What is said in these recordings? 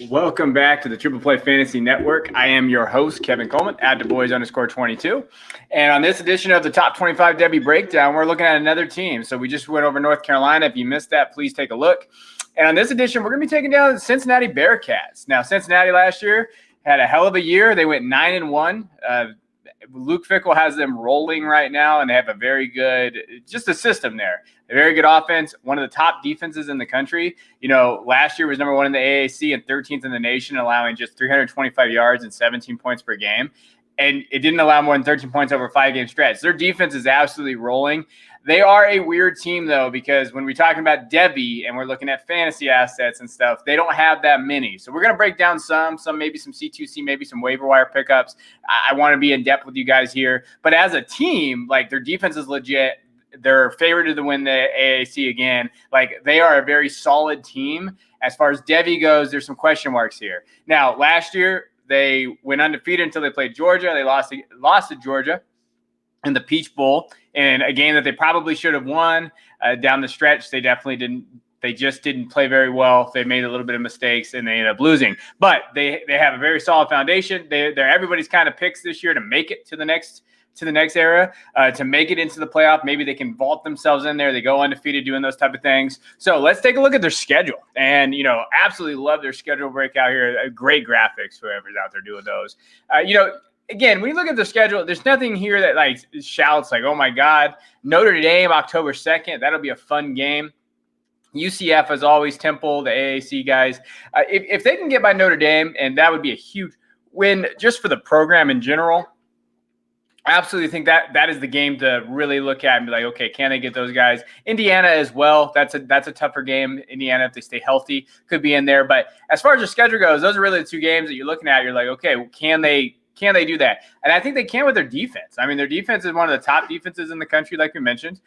Welcome back to the Triple Play Fantasy Network. I am your host, Kevin Coleman, at DuBois_22. And on this edition of the Top 25 Devy Breakdown, we're looking at another team. So we just went over North Carolina. If you missed that, please take a look. And on this edition, we're going to be taking down the Cincinnati Bearcats. Now, Cincinnati last year had a hell of a year. They went 9-1. Luke Fickell has them rolling right now, and they have a very good, just a system there. A very good offense, one of the top defenses in the country. You know, last year was number 1 in the AAC and 13th in the nation, allowing just 325 yards and 17 points per game. And it didn't allow more than 13 points over a 5-game stretch. Their defense is absolutely rolling. They are a weird team, though, because when we're talking about Devy and we're looking at fantasy assets and stuff, they don't have that many. So we're going to break down some maybe some C2C, maybe some waiver wire pickups. I want to be in depth with you guys here. But as a team, like, their defense is legit. They're favored to win the AAC again. Like, they are a very solid team. As far as Devy goes, there's some question marks here. Now, last year, they went undefeated until they played Georgia. They lost to Georgia in the Peach Bowl in a game that they probably should have won. Down the stretch, they definitely didn't. They just didn't play very well. They made a little bit of mistakes, and they ended up losing. But they have a very solid foundation. They're everybody's kind of picks this year to make it to the next era, to make it into the playoff. Maybe they can vault themselves in there. They go undefeated doing those type of things. So let's take a look at their schedule. And, absolutely love their schedule breakout here. Great graphics, whoever's out there doing those. Again, when you look at the schedule, there's nothing here that like shouts like, oh my God, Notre Dame, October 2nd. That'll be a fun game. UCF, as always, Temple, the AAC guys. If they can get by Notre Dame, and that would be a huge win just for the program in general. I absolutely think that is the game to really look at and be like, okay, can they get those guys? Indiana as well. That's a tougher game. Indiana, if they stay healthy, could be in there. But as far as your schedule goes, those are really the two games that you're looking at. You're like, okay, well, can they do that? And I think they can with their defense. I mean, their defense is one of the top defenses in the country, like we mentioned.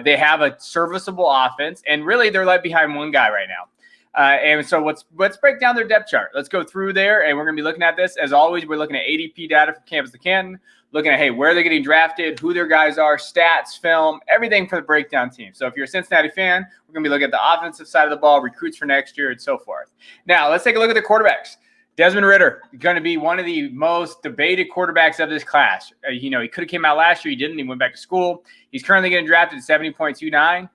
They have a serviceable offense, and really they're led behind one guy right now. And so let's break down their depth chart. Let's go through there, and we're going to be looking at this. As always, we're looking at ADP data from Campus to Canton, looking at, hey, where they're getting drafted, who their guys are, stats, film, everything for the breakdown team. So if you're a Cincinnati fan, we're going to be looking at the offensive side of the ball, recruits for next year, and so forth. Now, let's take a look at the quarterbacks. Desmond Ridder, going to be one of the most debated quarterbacks of this class. He could have came out last year. He didn't. He went back to school. He's currently getting drafted at 70.29.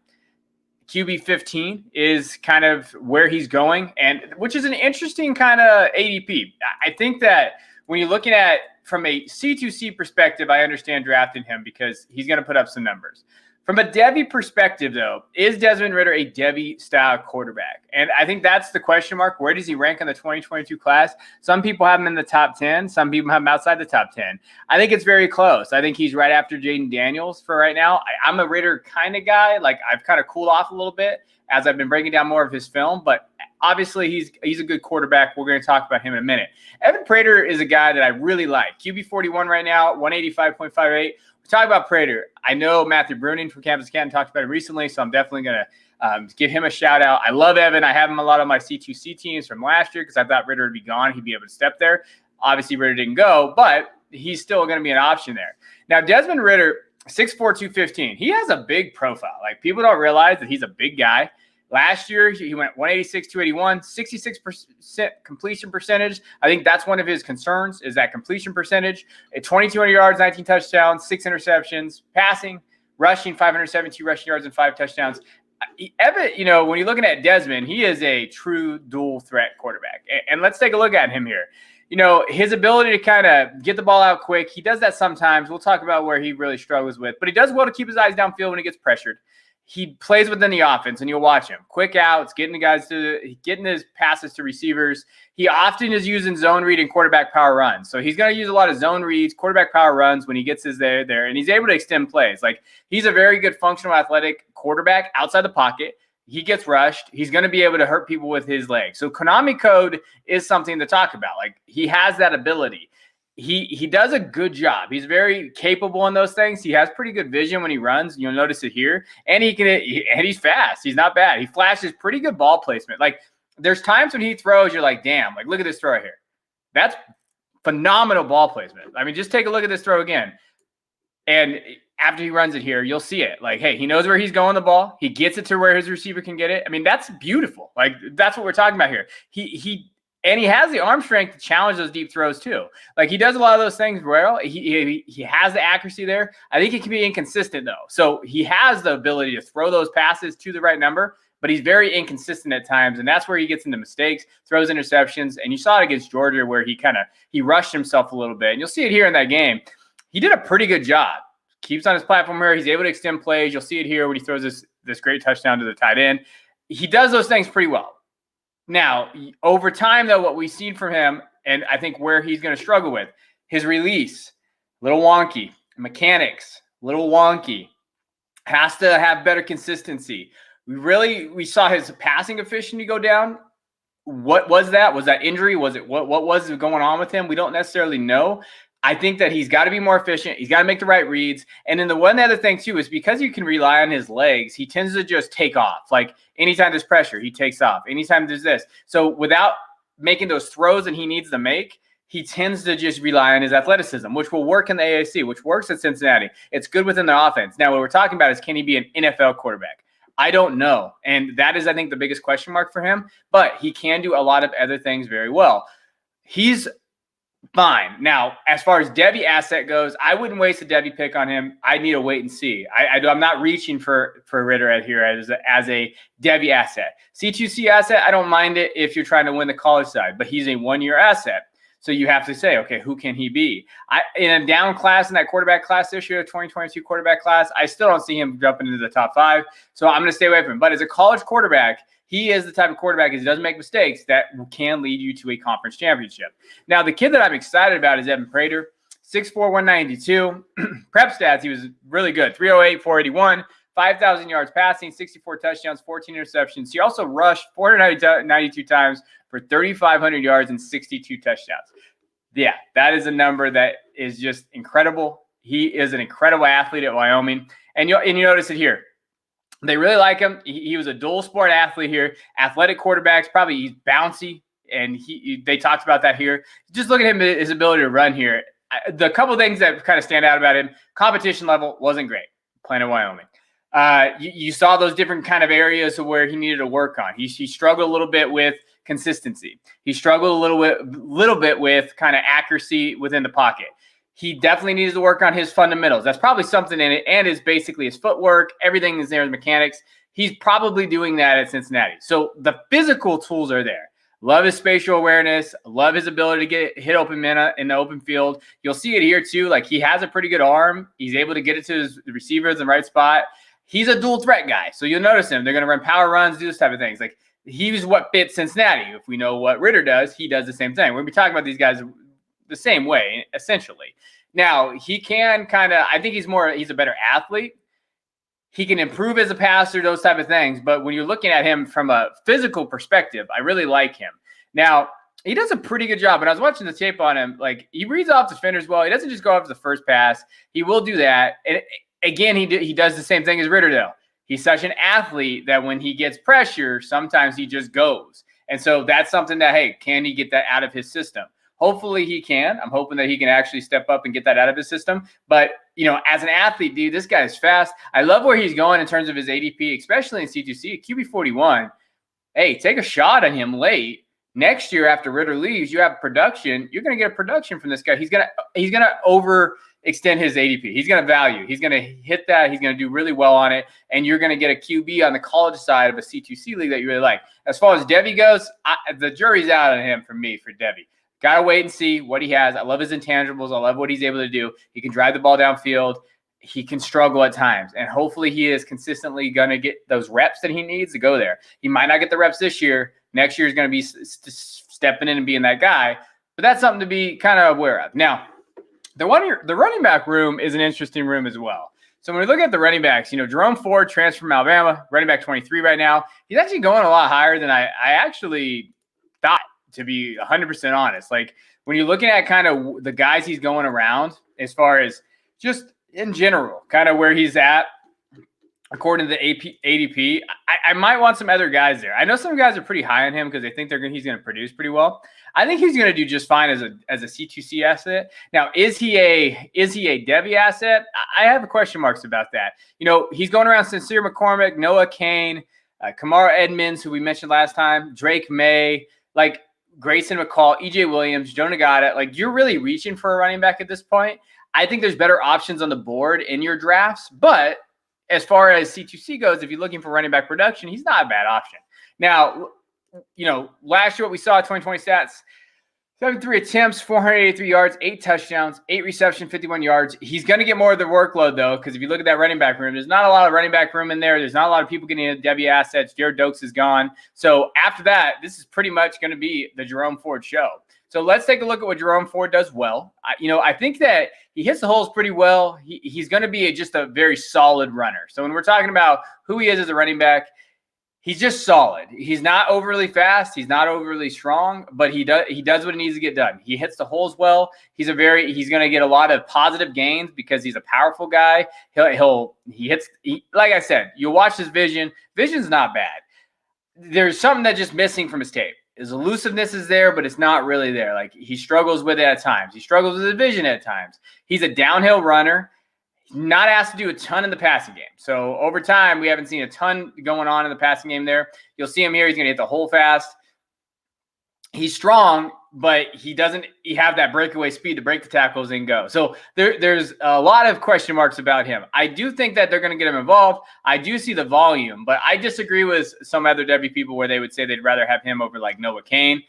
QB 15 is kind of where he's going, and which is an interesting kind of ADP. I think that when you're looking at from a C2C perspective, I understand drafting him because he's going to put up some numbers. From a Devy perspective, though, is Desmond Ridder a Devy-style quarterback? And I think that's the question mark. Where does he rank in the 2022 class? Some people have him in the top 10. Some people have him outside the top 10. I think it's very close. I think he's right after Jaden Daniels for right now. I'm a Ridder kind of guy. Like, I've kind of cooled off a little bit as I've been breaking down more of his film. But obviously, he's a good quarterback. We're going to talk about him in a minute. Evan Prater is a guy that I really like. QB 41 right now, 185.58. We talk about Prater. I know Matthew Bruning from Campus Canton talked about him recently, so I'm definitely going to give him a shout out. I love Evan. I have him a lot on my C2C teams from last year because I thought Ridder would be gone. He'd be able to step there. Obviously, Ridder didn't go, but he's still going to be an option there. Now, Desmond Ridder, 6'4", 215. He has a big profile. Like, people don't realize that he's a big guy. Last year, he went 186, 281, 66% completion percentage. I think that's one of his concerns is that completion percentage. At 2,200 yards, 19 touchdowns, 6 interceptions, passing, rushing, 572 rushing yards and 5 touchdowns. Evan, when you're looking at Desmond, he is a true dual threat quarterback. And let's take a look at him here. His ability to kind of get the ball out quick, he does that sometimes. We'll talk about where he really struggles with, but he does well to keep his eyes downfield when he gets pressured. He plays within the offense, and you'll watch him. Quick outs, getting his passes to receivers. He often is using zone read and quarterback power runs. So he's going to use a lot of zone reads, quarterback power runs when he gets his there, and he's able to extend plays. Like, he's a very good functional athletic quarterback outside the pocket. He gets rushed. He's going to be able to hurt people with his legs. So Konami code is something to talk about. Like, he has that ability. He does a good job. He's very capable in those things. He has pretty good vision when he runs. You'll notice it here. And he's fast. He's not bad. He flashes pretty good ball placement. Like, there's times when he throws, you're like, damn, like, look at this throw right here. That's phenomenal ball placement. I mean, just take a look at this throw again. And after he runs it here, you'll see it. Like, hey, he knows where he's going the ball. He gets it to where his receiver can get it. I mean, that's beautiful. Like, that's what we're talking about here. And he has the arm strength to challenge those deep throws too. Like he does a lot of those things well. He has the accuracy there. I think he can be inconsistent though. So he has the ability to throw those passes to the right number, but he's very inconsistent at times. And that's where he gets into mistakes, throws interceptions. And you saw it against Georgia where he rushed himself a little bit. And you'll see it here in that game. He did a pretty good job. Keeps on his platform where he's able to extend plays. You'll see it here when he throws this great touchdown to the tight end. He does those things pretty well. Now, over time, though, what we've seen from him, and I think where he's going to struggle with, his release, a little wonky, mechanics, a little wonky, has to have better consistency. We saw his passing efficiency go down. What was that? Was that injury? Was it what was going on with him? We don't necessarily know. I think that he's got to be more efficient. He's got to make the right reads. And then the one other thing, too, is because you can rely on his legs, he tends to just take off. Like anytime there's pressure, he takes off. Anytime there's this. So without making those throws that he needs to make, he tends to just rely on his athleticism, which will work in the AAC, which works at Cincinnati. It's good within the offense. Now, what we're talking about is, can he be an NFL quarterback? I don't know. And that is, I think, the biggest question mark for him. But he can do a lot of other things very well. He's fine. Now, as far as Devy asset goes, I wouldn't waste a Devy pick on him. I need to wait and see. I'm not reaching for Ritter here as a Devy asset. C2C asset, I don't mind it if you're trying to win the college side, but he's a one-year asset. So you have to say, okay, who can he be? In a down class, in that quarterback class this year, 2022 quarterback class, I still don't see him jumping into the top 5. So I'm going to stay away from him. But as a college quarterback, he is the type of quarterback, as he doesn't make mistakes, that can lead you to a conference championship. Now, the kid that I'm excited about is Evan Prater, 6'4", 192. Prep stats, he was really good. 308, 481, 5,000 yards passing, 64 touchdowns, 14 interceptions. He also rushed 492 times for 3,500 yards and 62 touchdowns. Yeah, that is a number that is just incredible. He is an incredible athlete at Wyoming. And you notice it here. They really like him. He was a dual sport athlete here. Athletic quarterbacks, probably he's bouncy, and they talked about that here. Just look at him, his ability to run here. The couple things that kind of stand out about him, competition level wasn't great playing at Wyoming. You saw those different kind of areas where he needed to work on. He struggled a little bit with consistency. He struggled a little bit with kind of accuracy within the pocket. He definitely needs to work on his fundamentals. That's probably something in it, and is basically his footwork. Everything is there, his mechanics. He's probably doing that at Cincinnati. So the physical tools are there. Love his spatial awareness. Love his ability to hit open men in the open field. You'll see it here too. Like, he has a pretty good arm. He's able to get it to his receivers in the right spot. He's a dual threat guy. So you'll notice him. They're going to run power runs, do this type of things. Like, he's what fits Cincinnati. If we know what Ritter does, he does the same thing. We're going to be talking about these guys the same way, essentially. Now, he can I think he's a better athlete. He can improve as a passer, those type of things. But when you're looking at him from a physical perspective, I really like him. Now, he does a pretty good job. And I was watching the tape on him. Like, he reads off defenders well. He doesn't just go off the first pass. He will do that. And again, he does the same thing as Ritter, though. He's such an athlete that when he gets pressure, sometimes he just goes. And so that's something that, hey, can he get that out of his system? Hopefully he can. I'm hoping that he can actually step up and get that out of his system. But, as an athlete, dude, this guy is fast. I love where he's going in terms of his ADP, especially in C2C. QB 41, hey, take a shot on him late. Next year, after Ritter leaves, you have production. You're going to get a production from this guy. He's gonna overextend his ADP. He's going to value. He's going to hit that. He's going to do really well on it. And you're going to get a QB on the college side of a C2C league that you really like. As far as Devy goes, the jury's out on him for Devy. Got to wait and see what he has. I love his intangibles. I love what he's able to do. He can drive the ball downfield. He can struggle at times. And hopefully he is consistently going to get those reps that he needs to go there. He might not get the reps this year. Next year is going to be stepping in and being that guy. But that's something to be kind of aware of. Now, the running back room is an interesting room as well. So when we look at the running backs, Jerome Ford, transfer from Alabama, running back 23 right now. He's actually going a lot higher than I actually thought, to be 100% honest. Like, when you're looking at kind of the guys he's going around, as far as just in general, kind of where he's at, according to the ADP, I might want some other guys there. I know some guys are pretty high on him because they think he's going to produce pretty well. I think he's going to do just fine as a C2C asset. Now, is he a Devy asset? I have question marks about that. He's going around Sincere McCormick, Noah Kane, Kamara Edmonds, who we mentioned last time, Drake May. Like, Grayson McCall, EJ Williams, Joe Nagata. Like, you're really reaching for a running back at this point. I think there's better options on the board in your drafts. But as far as C2C goes, if you're looking for running back production, he's not a bad option. Now, last year what we saw 2020 stats, 73 attempts, 483 yards, 8 touchdowns, 8 receptions, 51 yards. He's going to get more of the workload, though, because if you look at that running back room, there's not a lot of running back room in there. There's not a lot of people getting into Devy assets. Jared Dokes is gone. So after that, this is pretty much going to be the Jerome Ford show. So let's take a look at what Jerome Ford does well. I think that he hits the holes pretty well. He's going to be just a very solid runner. So when we're talking about who he is as a running back, he's just solid. He's not overly fast. He's not overly strong, but he does what he needs to get done. He hits the holes well. He's going to get a lot of positive gains because he's a powerful guy. Like I said, you'll watch his vision. Vision's not bad. There's something that's just missing from his tape. His elusiveness is there, but it's not really there. Like, he struggles with it at times. He struggles with his vision at times. He's a downhill runner. Not asked to do a ton in the passing game. So over time, we haven't seen a ton going on in the passing game there. You'll see him here. He's going to hit the hole fast. He's strong, but he doesn't have that breakaway speed to break the tackles and go. So there's a lot of question marks about him. I do think that they're going to get him involved. I do see the volume, but I disagree with some other Devy people where they would say they'd rather have him over like Noah Cain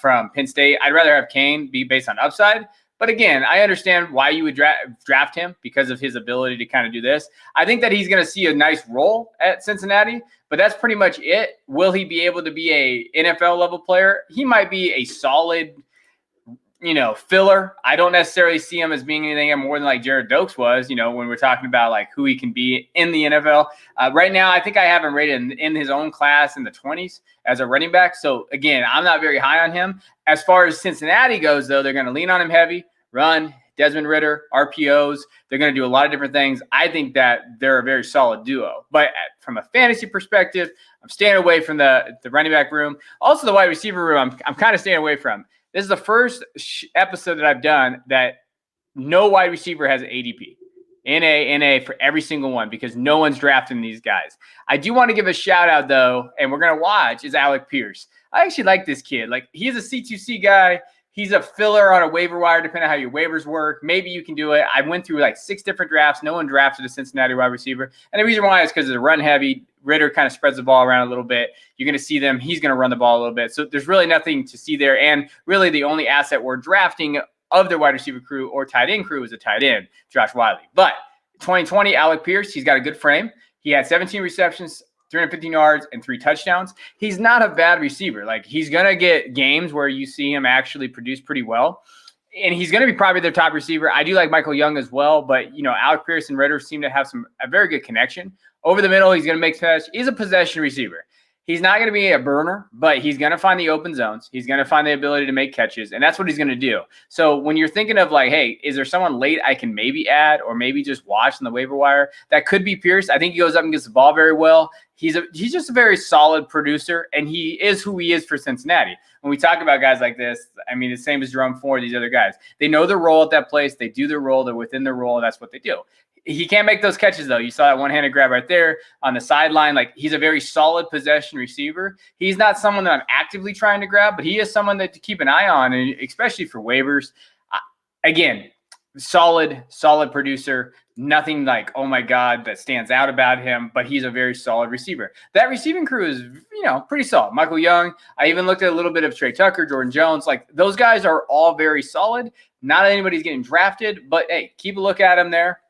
from Penn State. I'd rather have Cain be based on upside. But again, I understand why you would draft him because of his ability to kind of do this. I think that he's going to see a nice role at Cincinnati, but that's pretty much it. Will he be able to be a NFL level player? He might be a solid, filler. I don't necessarily see him as being anything more than like Jared Dokes was, when we're talking about like who he can be in the NFL. Right now, I think I have him rated in his own class in the 20s as a running back. So again, I'm not very high on him. As far as Cincinnati goes, though, they're going to lean on him heavy, run, Desmond Ridder, RPOs. They're going to do a lot of different things. I think that they're a very solid duo. But from a fantasy perspective, I'm staying away from the running back room. Also, the wide receiver room, I'm kind of staying away from. This is the first episode that I've done that no wide receiver has an ADP. NA for every single one because no one's drafting these guys. I do want to give a shout out, though, and we're going to watch, is Alec Pierce. I actually like this kid. Like, he's a C2C guy. He's a filler on a waiver wire, depending on how your waivers work. Maybe you can do it. I went through like 6 different drafts. No one drafted a Cincinnati wide receiver. And the reason why is because it's a run heavy. Ritter kind of spreads the ball around a little bit. You're going to see them. He's going to run the ball a little bit. So there's really nothing to see there. And really the only asset we're drafting of their wide receiver crew or tight end crew is a tight end, Josh Wiley. But 2020, Alec Pierce, he's got a good frame. He had 17 receptions, 315 yards, and 3 touchdowns. He's not a bad receiver. Like, he's going to get games where you see him actually produce pretty well. And he's going to be probably their top receiver. I do like Michael Young as well, but, Alec Pierce and Ritter seem to have a very good connection. Over the middle, he's going to make catch. He's a possession receiver. He's not going to be a burner, but he's going to find the open zones. He's going to find the ability to make catches, and that's what he's going to do. So when you're thinking of like, hey, is there someone late I can maybe add or maybe just watch on the waiver wire? That could be Pierce. I think he goes up and gets the ball very well. He's just a very solid producer, and he is who he is for Cincinnati. When we talk about guys like this, I mean, the same as Jerome Ford, these other guys. They know their role at that place. They do their role. They're within their role, and that's what they do. He can't make those catches, though. You saw that one-handed grab right there on the sideline. Like, he's a very solid possession receiver. He's not someone that I'm actively trying to grab, but he is someone that to keep an eye on, and especially for waivers. Again, solid producer. Nothing like, oh, my God, that stands out about him, but he's a very solid receiver. That receiving crew is, pretty solid. Michael Young. I even looked at a little bit of Trey Tucker, Jordan Jones. Like, those guys are all very solid. Not anybody's getting drafted, but, hey, keep a look at him there.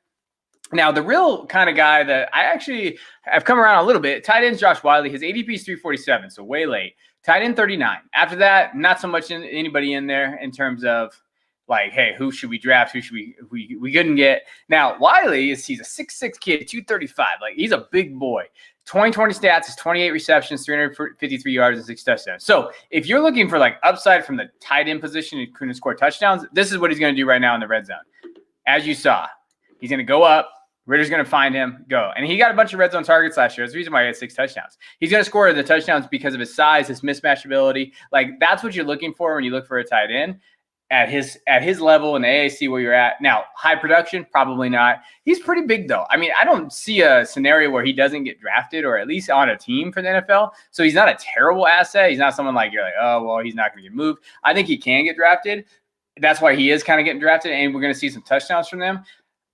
Now, the real kind of guy that I actually have come around a little bit, tight end's Josh Wiley. His ADP is 347, so way late. Tight end 39. After that, not so much anybody in there in terms of like, hey, who should we draft? Who should we couldn't get? Now, Wiley he's a 6'6" kid, 235. Like, he's a big boy. 2020 stats is 28 receptions, 353 yards, and 6 touchdowns. So if you're looking for like upside from the tight end position and couldn't score touchdowns, this is what he's going to do right now in the red zone. As you saw, he's going to go up. Ritter's going to find him, go. And he got a bunch of red zone targets last year. That's the reason why he had 6 touchdowns. He's going to score the touchdowns because of his size, his mismatch ability. Like, that's what you're looking for when you look for a tight end. at his level in the AAC where you're at. Now, high production, probably not. He's pretty big, though. I mean, I don't see a scenario where he doesn't get drafted or at least on a team for the NFL. So he's not a terrible asset. He's not someone like you're like, oh, well, he's not going to get moved. I think he can get drafted. That's why he is kind of getting drafted, and we're going to see some touchdowns from them.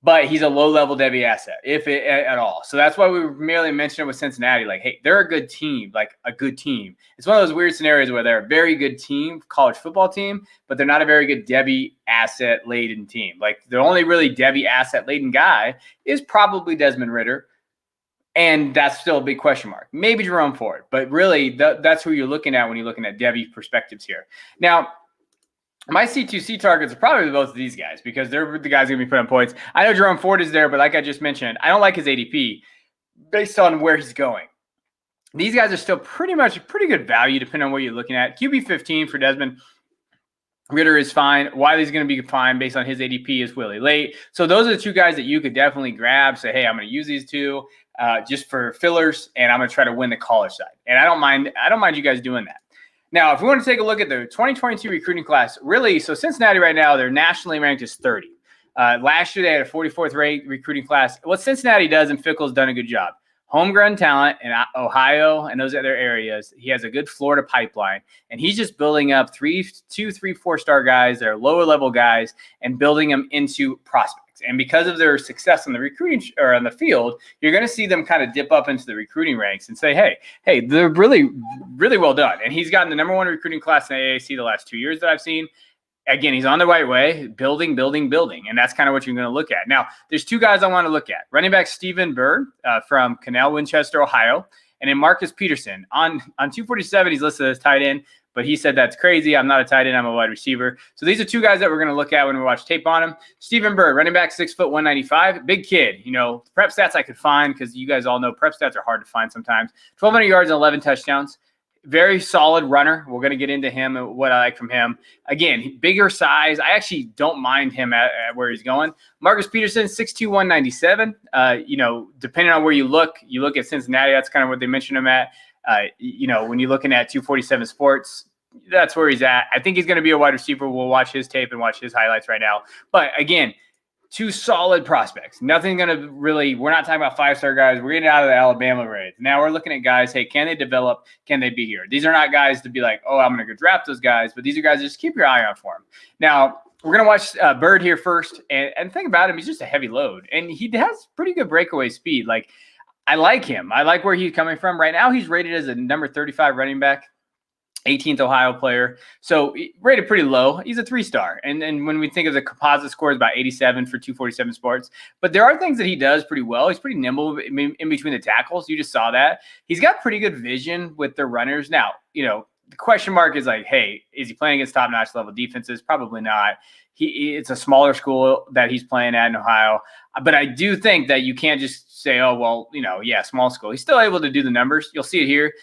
But he's a low-level Devy asset, if it, at all. So that's why we merely mentioned it with Cincinnati. Like, hey, they're a good team, like a good team. It's one of those weird scenarios where they're a very good team, college football team, but they're not a very good Devy asset-laden team. Like, the only really Devy asset-laden guy is probably Desmond Ridder, and that's still a big question mark. Maybe Jerome Ford, but really that's who you're looking at when you're looking at Devy perspectives here. Now, my C2C targets are probably both of these guys because they're the guys going to be putting points. I know Jerome Ford is there, but like I just mentioned, I don't like his ADP based on where he's going. These guys are still pretty good value depending on what you're looking at. QB 15 for Desmond Ridder is fine. Wiley's going to be fine based on his ADP is Willie Late. So those are the two guys that you could definitely grab. Say, hey, I'm going to use these two just for fillers, and I'm going to try to win the college side. And I don't mind you guys doing that. Now, if we want to take a look at the 2022 recruiting class, really, so Cincinnati right now, they're nationally ranked as 30. Last year, they had a 44th ranked recruiting class. What Cincinnati does, and Fickle's done a good job. Homegrown talent in Ohio and those other areas. He has a good Florida pipeline, and he's just building up 2, 3, 4-star guys that are lower-level guys and building them into prospects. And because of their success on the recruiting or on the field, you're going to see them kind of dip up into the recruiting ranks and say, hey, they're really, really well done. And he's gotten the number 1 recruiting class in the AAC the last 2 years that I've seen. Again, he's on the right way, building. And that's kind of what you're going to look at. Now, there's 2 guys I want to look at. Running back Stephen Byrd from Canal Winchester, Ohio, and then Marcus Peterson. On 247, he's listed as tight end, but he said that's crazy. I'm not a tight end. I'm a wide receiver. So these are 2 guys that we're going to look at when we watch tape on him. Stephen Byrd, running back, 6 foot, 195, big kid. You know, prep stats I could find because you guys all know prep stats are hard to find sometimes. 1,200 yards and 11 touchdowns. Very solid runner. We're going to get into him and what I like from him. Again, bigger size. I actually don't mind him at where he's going. Marcus Peterson, 6'2", 197. You know, depending on where you look at Cincinnati, that's kind of what they mentioned him at. You know, when you're looking at 247 Sports, that's where he's at. I think he's going to be a wide receiver. We'll watch his tape and watch his highlights right now. But again, 2 solid prospects. Nothing going to really – we're not talking about 5-star guys. We're getting out of the Alabama raid. Now we're looking at guys, hey, can they develop? Can they be here? These are not guys to be like, oh, I'm going to go draft those guys. But these are guys just keep your eye on for them. Now, we're going to watch Byrd here first. And think about him. He's just a heavy load. And he has pretty good breakaway speed. Like, I like him. I like where he's coming from. Right now he's rated as a number 35 running back. 18th Ohio player. So rated pretty low. He's a 3-star. And when we think of the composite score, it's about 87 for 247 Sports. But there are things that he does pretty well. He's pretty nimble in between the tackles. You just saw that. He's got pretty good vision with the runners. Now, you know, the question mark is like, hey, is he playing against top-notch level defenses? Probably not. It's a smaller school that he's playing at in Ohio. But I do think that you can't just say, oh, well, you know, yeah, small school. He's still able to do the numbers. You'll see it here.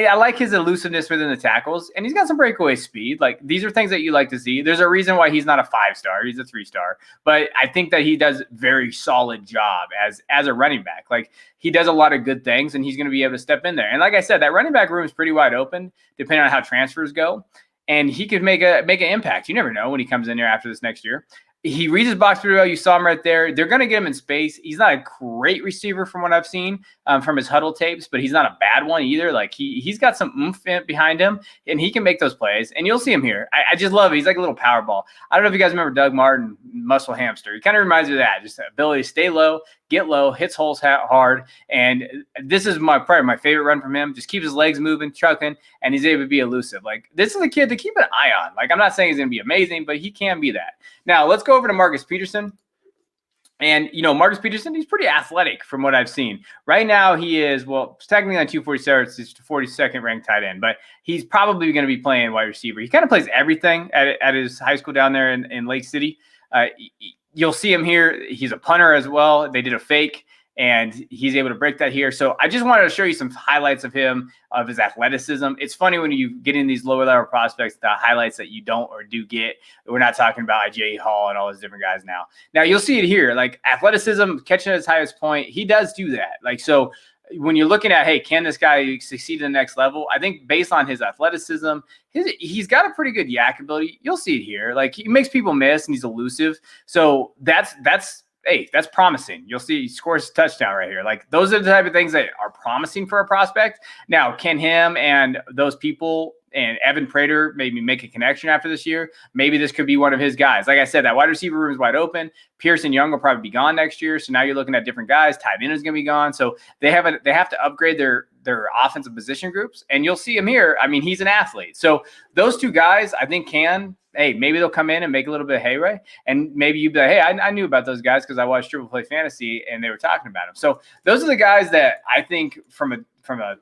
I like his elusiveness within the tackles, and he's got some breakaway speed. Like, these are things that you like to see. There's a reason why he's not a 5-star. He's a 3-star. But I think that he does a very solid job as a running back. Like, he does a lot of good things, and he's going to be able to step in there. And like I said, that running back room is pretty wide open, depending on how transfers go. And he could make an impact. You never know when he comes in there after this next year. He reads his box pretty well. You saw him right there. They're going to get him in space. He's not a great receiver from what I've seen from his huddle tapes, but he's not a bad one either. Like he's got some oomph behind him, and he can make those plays. And you'll see him here. I just love it. He's like a little power ball. I don't know if you guys remember Doug Martin, Muscle Hamster. He kind of reminds me of that. Just the ability to stay low, get low, hits holes hard. And this is probably my favorite run from him. Just keeps his legs moving, trucking, and he's able to be elusive. Like, this is a kid to keep an eye on. Like, I'm not saying he's going to be amazing, but he can be that. Now, let's go over to Marcus Peterson. And, you know, Marcus Peterson, he's pretty athletic from what I've seen. Right now, he is, well, technically on 247, it's 42nd ranked tight end, but he's probably going to be playing wide receiver. He kind of plays everything at his high school down there in Lake City. You'll see him here. He's a punter as well. They did a fake, and he's able to break that here. So I just wanted to show you some highlights of him, of his athleticism. It's funny when you get in these lower level prospects, the highlights that you don't or do get. We're not talking about IJ Hall and all those different guys now. Now you'll see it here, like athleticism, catching at his highest point. He does do that. Like, so when you're looking at, hey, can this guy succeed at the next level? I think based on his athleticism, he's got a pretty good yak ability. You'll see it here. Like, he makes people miss and he's elusive. So that's promising. You'll see he scores a touchdown right here. Like, those are the type of things that are promising for a prospect. Now, can him and those people and Evan Prater maybe make a connection after this year? Maybe this could be one of his guys. Like I said, that wide receiver room is wide open. Pearson Young will probably be gone next year. So now you're looking at different guys. Tight end is going to be gone. So they have to upgrade their offensive position groups. And you'll see him here. I mean, he's an athlete. So those two guys, I think, maybe they'll come in and make a little bit of hay. And maybe you'd be like, hey, I knew about those guys because I watched Triple Play Fantasy and they were talking about them. So those are the guys that I think from a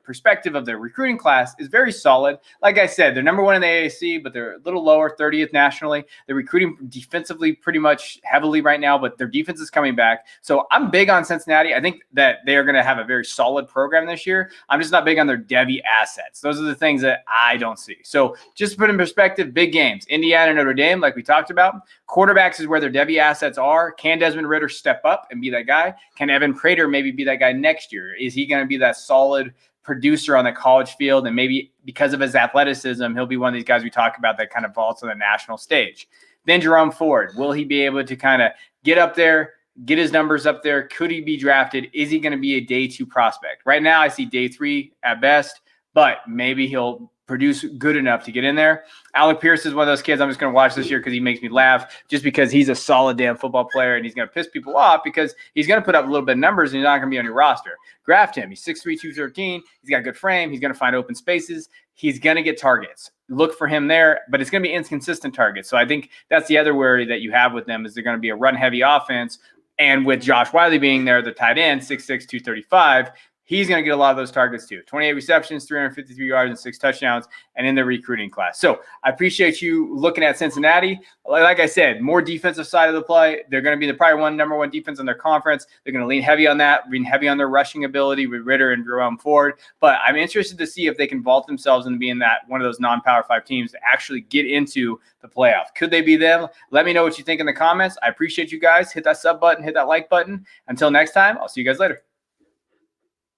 perspective of the recruiting class is very solid. Like I said, they're number one in the AAC, but they're a little lower, 30th nationally. They're recruiting defensively pretty much heavily right now, but their defense is coming back. So I'm big on Cincinnati. I think that they are going to have a very solid program this year. I'm just not big on their Devy assets. Those are the things that I don't see. So just to put in perspective, big games. Indiana, Notre Dame, like we talked about. Quarterbacks is where their Devy assets are. Can Desmond Ridder step up and be that guy? Can Evan Prater maybe be that guy next year? Is he going to be that solid producer on the college field? And maybe because of his athleticism, he'll be one of these guys we talk about that kind of vaults on the national stage. Then Jerome Ford, will he be able to kind of get up there, get his numbers up there? Could he be drafted? Is he going to be a day 2 prospect? Right now I see day 3 at best, but maybe he'll produce good enough to get in there. Alec Pierce is one of those kids I'm just going to watch this year because he makes me laugh, just because he's a solid damn football player and he's going to piss people off because he's going to put up a little bit of numbers and he's not going to be on your roster. Draft him. He's 6'3", 213. He's got a good frame. He's going to find open spaces. He's going to get targets. Look for him there, but it's going to be inconsistent targets. So I think that's the other worry that you have with them, is they're going to be a run-heavy offense. And with Josh Wiley being there, the tight end, 6'6", 235, he's going to get a lot of those targets too. 28 receptions, 353 yards, and 6 touchdowns, and in the recruiting class. So I appreciate you looking at Cincinnati. Like I said, more defensive side of the play. They're going to be the probably number one defense in their conference. They're going to lean heavy on that, lean heavy on their rushing ability with Ridder and Jerome Ford. But I'm interested to see if they can vault themselves into being that one of those non-Power 5 teams to actually get into the playoff. Could they be them? Let me know what you think in the comments. I appreciate you guys. Hit that sub button, hit that like button. Until next time, I'll see you guys later.